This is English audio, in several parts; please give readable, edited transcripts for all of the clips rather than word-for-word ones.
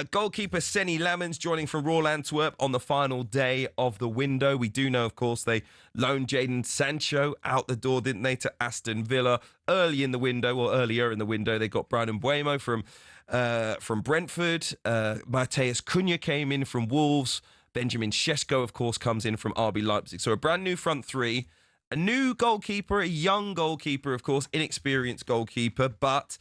Goalkeeper Senny Lammens joining from Royal Antwerp on the final day of the window. We do know, of course, they loaned Jadon Sancho out the door, didn't they, to Aston Villa earlier in the window. They got Brian Mbeumo from Brentford. Mateus Cunha came in from Wolves. Benjamin Šeško, of course, comes in from RB Leipzig. So a brand new front three, a new goalkeeper, a young goalkeeper, of course, inexperienced goalkeeper, but...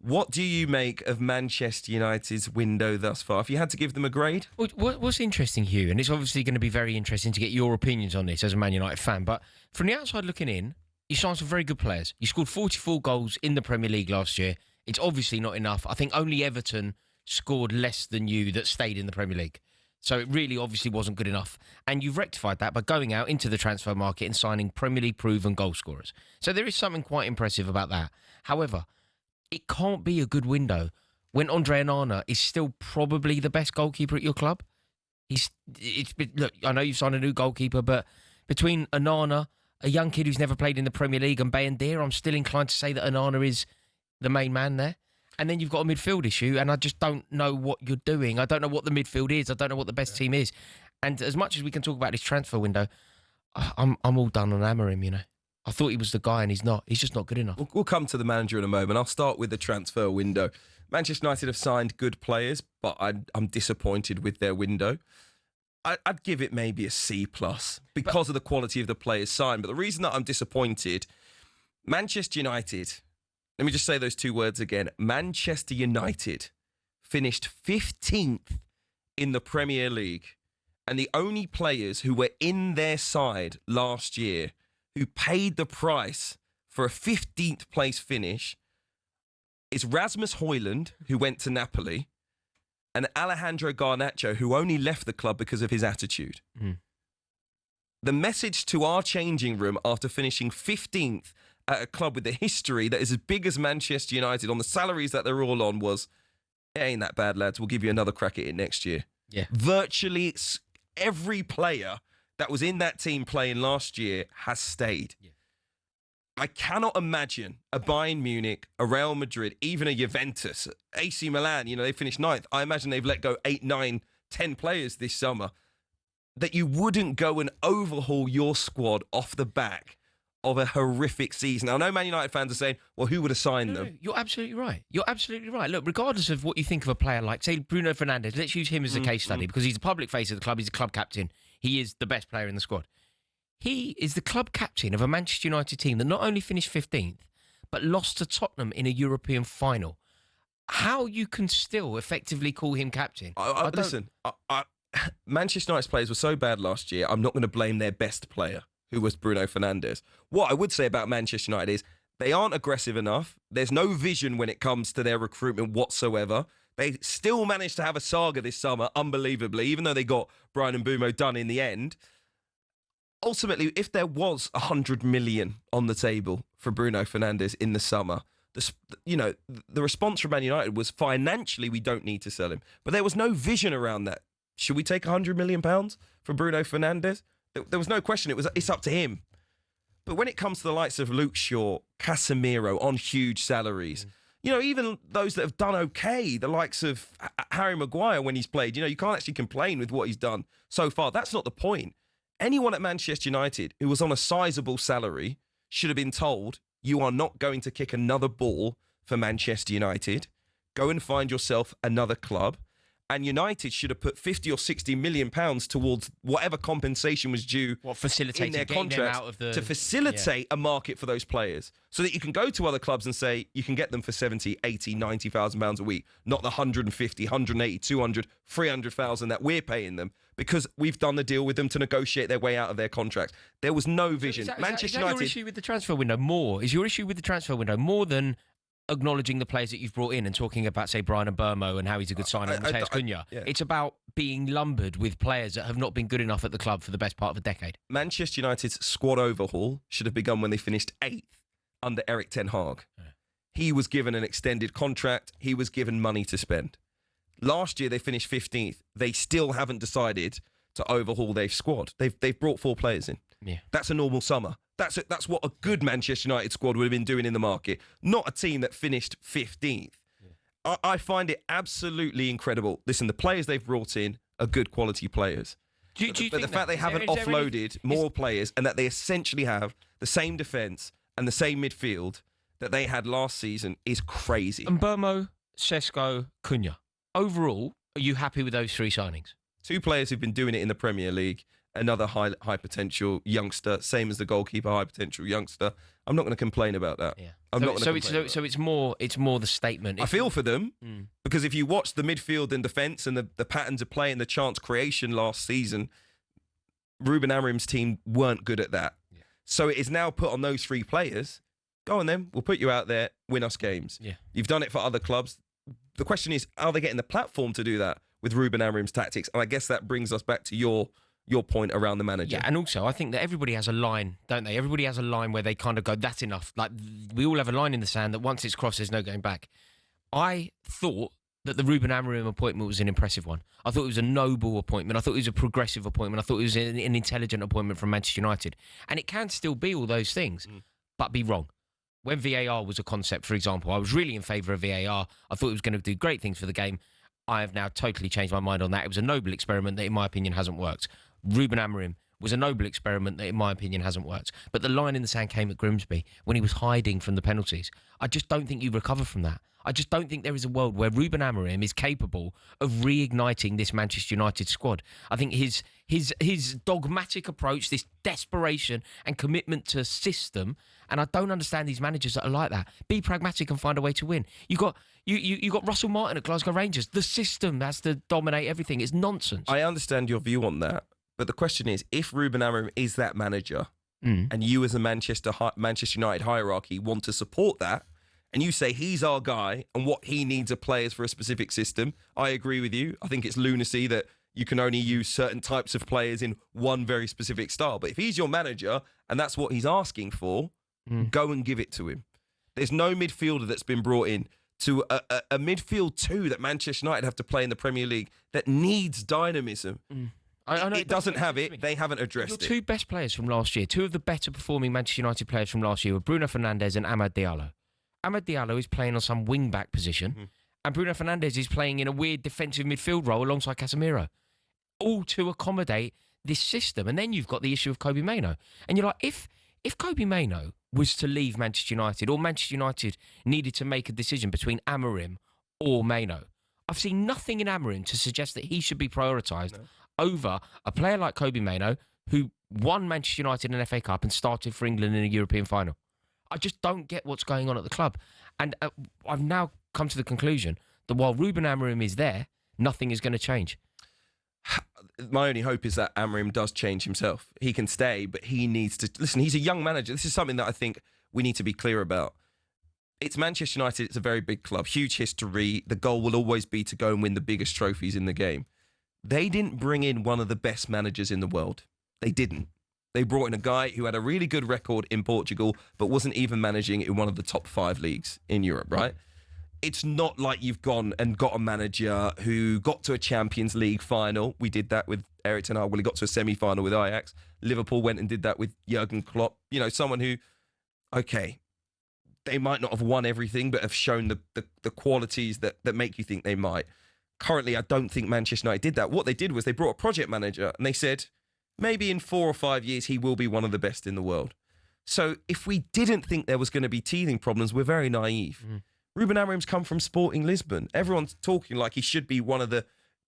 What do you make of Manchester United's window thus far? If you had to give them a grade? What's interesting, Hugh, and it's obviously going to be very interesting to get your opinions on this as a Man United fan, but from the outside looking in, you signed some very good players. You scored 44 goals in the Premier League last year. It's obviously not enough. I think only Everton scored less than you that stayed in the Premier League. So it really obviously wasn't good enough. And you've rectified that by going out into the transfer market and signing Premier League proven goal scorers. So there is something quite impressive about that. However, it can't be a good window when Andre Onana is still probably the best goalkeeper at your club. Look, I know you've signed a new goalkeeper, but between Onana, a young kid who's never played in the Premier League, and Bayendir, I'm still inclined to say that Onana is the main man there. And then you've got a midfield issue, and I just don't know what you're doing. I don't know what the midfield is. I don't know what the best team is. And as much as we can talk about this transfer window, I'm all done on Amorim, you know. I thought he was the guy, and he's not. He's just not good enough. We'll come to the manager in a moment. I'll start with the transfer window. Manchester United have signed good players, but I'm disappointed with their window. I'd give it maybe a C+ because of the quality of the players signed. But the reason that I'm disappointed, Manchester United, let me just say those two words again. Manchester United finished 15th in the Premier League, and the only players who were in their side last year who paid the price for a 15th place finish is Rasmus Højlund, who went to Napoli, and Alejandro Garnacho, who only left the club because of his attitude. The message to our changing room after finishing 15th at a club with a history that is as big as Manchester United on the salaries that they're all on was, it ain't that bad, lads. We'll give you another crack at it next year. Yeah. Virtually every player that was in that team playing last year has stayed. Yeah. I cannot imagine a Bayern Munich, a Real Madrid, even a Juventus, AC Milan, you know, they finished 9th. I imagine they've let go 8, 9, 10 players this summer, that you wouldn't go and overhaul your squad off the back of a horrific season. I know Man United fans are saying, well, who would have signed them? No, you're absolutely right. You're absolutely right. Look, regardless of what you think of a player like, say, Bruno Fernandes, let's use him as a case study because he's a public face of the club. He's a club captain. He is the best player in the squad. He is the club captain of a Manchester United team that not only finished 15th, but lost to Tottenham in a European final. How you can still effectively call him captain? Listen, Manchester United's players were so bad last year, I'm not going to blame their best player, who was Bruno Fernandes. What I would say about Manchester United is they aren't aggressive enough. There's no vision when it comes to their recruitment whatsoever. They still managed to have a saga this summer, unbelievably, even though they got Brian Mbeumo done in the end. Ultimately, if there was 100 million on the table for Bruno Fernandes in the summer, the response from Man United was financially we don't need to sell him. But there was no vision around that. Should we take £100 million for Bruno Fernandes? There was no question. It's up to him. But when it comes to the likes of Luke Shaw, Casemiro on huge salaries, you know, even those that have done okay, the likes of Harry Maguire when he's played, you know, you can't actually complain with what he's done so far. That's not the point. Anyone at Manchester United who was on a sizable salary should have been told, you are not going to kick another ball for Manchester United. Go and find yourself another club. And United should have put 50 or 60 million pounds towards whatever compensation was due in their contract to facilitate a market for those players so that you can go to other clubs and say you can get them for 70, 80, 90,000 pounds a week, not the 150, 180, 200, 300,000 that we're paying them because we've done the deal with them to negotiate their way out of their contracts. There was no vision. Manchester United. Your issue with the transfer window more? Is your issue with the transfer window more than acknowledging the players that you've brought in and talking about, say, Brian Mbeumo and how he's a good signing and Mateus Cunha? Yeah. It's about being lumbered with players that have not been good enough at the club for the best part of a decade. Manchester United's squad overhaul should have begun when they finished 8th under Erik ten Hag. Yeah. He was given an extended contract. He was given money to spend. Last year, they finished 15th. They still haven't decided to overhaul their squad. They've brought 4 players in. Yeah. That's a normal summer. That's what a good Manchester United squad would have been doing in the market, not a team that finished 15th. Yeah. I find it absolutely incredible. Listen, the players they've brought in are good quality players. Do you But the fact they haven't offloaded more players and that they essentially have the same defence and the same midfield that they had last season is crazy. And Burmo, Sesko, Cunha. Overall, are you happy with those 3 signings? 2 players who've been doing it in the Premier League. Another high potential youngster, same as the goalkeeper, high potential youngster. I'm not going to complain about that. Yeah. I'm not going to complain. So it's more the statement. I feel for them because if you watch the midfield and defence and the patterns of play and the chance creation last season, Ruben Amorim's team weren't good at that. Yeah. So it is now put on those 3 players. Go on then, we'll put you out there, win us games. Yeah. You've done it for other clubs. The question is, are they getting the platform to do that with Ruben Amorim's tactics? And I guess that brings us back to your point around the manager. Yeah, and also I think that everybody has a line, don't they? Everybody has a line where they kind of go, that's enough. Like, we all have a line in the sand that once it's crossed, there's no going back. I thought that the Ruben Amorim appointment was an impressive one. I thought it was a noble appointment. I thought it was a progressive appointment. I thought it was an intelligent appointment from Manchester United. And it can still be all those things, but be wrong. When VAR was a concept, for example, I was really in favour of VAR. I thought it was going to do great things for the game. I have now totally changed my mind on that. It was a noble experiment that, in my opinion, hasn't worked. Ruben Amorim was a noble experiment that, in my opinion, hasn't worked. But the line in the sand came at Grimsby when he was hiding from the penalties. I just don't think you recover from that. I just don't think there is a world where Ruben Amorim is capable of reigniting this Manchester United squad. I think his dogmatic approach, this desperation and commitment to system, and I don't understand these managers that are like that. Be pragmatic and find a way to win. You got Russell Martin at Glasgow Rangers. The system has to dominate everything. It's nonsense. I understand your view on that, but the question is, if Ruben Amorim is that manager, and you as a Manchester United hierarchy want to support that, and you say he's our guy and what he needs are players for a specific system, I agree with you. I think it's lunacy that you can only use certain types of players in one very specific style. But if he's your manager and that's what he's asking for, go and give it to him. There's no midfielder that's been brought in to a midfield 2 that Manchester United have to play in the Premier League that needs dynamism. I know it doesn't have it. They haven't addressed it. Your 2 best players from last year, 2 of the better performing Manchester United players from last year were Bruno Fernandes and Amad Diallo. Amad Diallo is playing on some wing-back position, and Bruno Fernandes is playing in a weird defensive midfield role alongside Casemiro, all to accommodate this system. And then you've got the issue of Kobe Mainoo. And you're like, if Kobe Mainoo was to leave Manchester United, or Manchester United needed to make a decision between Amorim or Mainoo, I've seen nothing in Amorim to suggest that he should be prioritised over a player like Kobe Mainoo, who won Manchester United an FA Cup and started for England in a European final. I just don't get what's going on at the club. And I've now come to the conclusion that while Ruben Amorim is there, nothing is going to change. My only hope is that Amorim does change himself. He can stay, but he needs to... Listen, he's a young manager. This is something that I think we need to be clear about. It's Manchester United. It's a very big club, huge history. The goal will always be to go and win the biggest trophies in the game. They didn't bring in one of the best managers in the world. They didn't. They brought in a guy who had a really good record in Portugal, but wasn't even managing in one of the top 5 leagues in Europe, right? It's not like you've gone and got a manager who got to a Champions League final. We did that with Erik ten Hag. Well, he got to a semi-final with Ajax. Liverpool went and did that with Jurgen Klopp. You know, someone who, okay, they might not have won everything, but have shown the qualities that make you think they might. Currently, I don't think Manchester United did that. What they did was they brought a project manager and they said, maybe in 4 or 5 years, he will be one of the best in the world. So if we didn't think there was going to be teething problems, we're very naive. Ruben Amorim's come from Sporting Lisbon. Everyone's talking like he should be one of the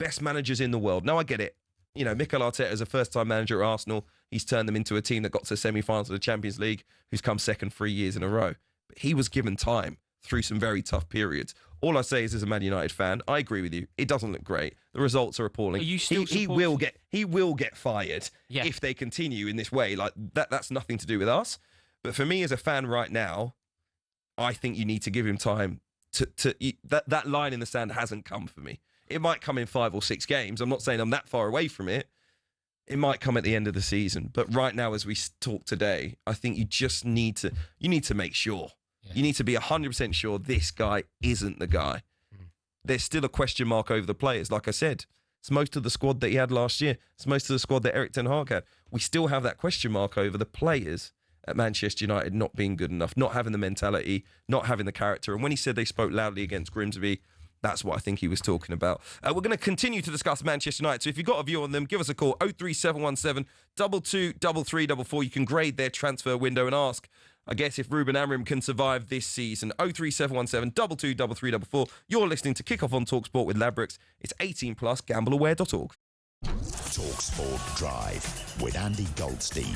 best managers in the world. Now, I get it. You know, Mikel Arteta is a first-time manager at Arsenal. He's turned them into a team that got to semi-finals of the Champions League, who's come second 3 years in a row. But he was given time through some very tough periods. All I say is, as a Man United fan, I agree with you. It doesn't look great. The results are appalling. Are you still he will get fired if they continue in this way. Like that's nothing to do with us. But for me as a fan right now, I think you need to give him time that line in the sand hasn't come for me. It might come in 5 or 6 games. I'm not saying I'm that far away from it. It might come at the end of the season. But right now, as we talk today, I think you just need to make sure. Yeah. You need to be 100% sure this guy isn't the guy. There's still a question mark over the players. Like I said, it's most of the squad that he had last year. It's most of the squad that Erik ten Hag had. We still have that question mark over the players at Manchester United not being good enough, not having the mentality, not having the character. And when he said they spoke loudly against Grimsby, That's what I think he was talking about. We're going to continue to discuss Manchester United. So if you've got a view on them, give us a call, 03717 223344. You can grade their transfer window and ask, I guess, if Ruben Amorim can survive this season. 03717 223344. You're listening to Kickoff on talkSPORT with Ladbrokes. It's 18+, gambleaware.org. talkSPORT Drive with Andy Goldstein.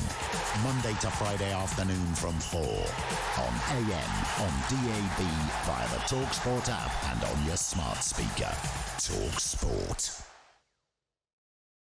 Monday to Friday afternoon from 4 on AM, on DAB, via the talkSPORT app and on your smart speaker. talkSPORT.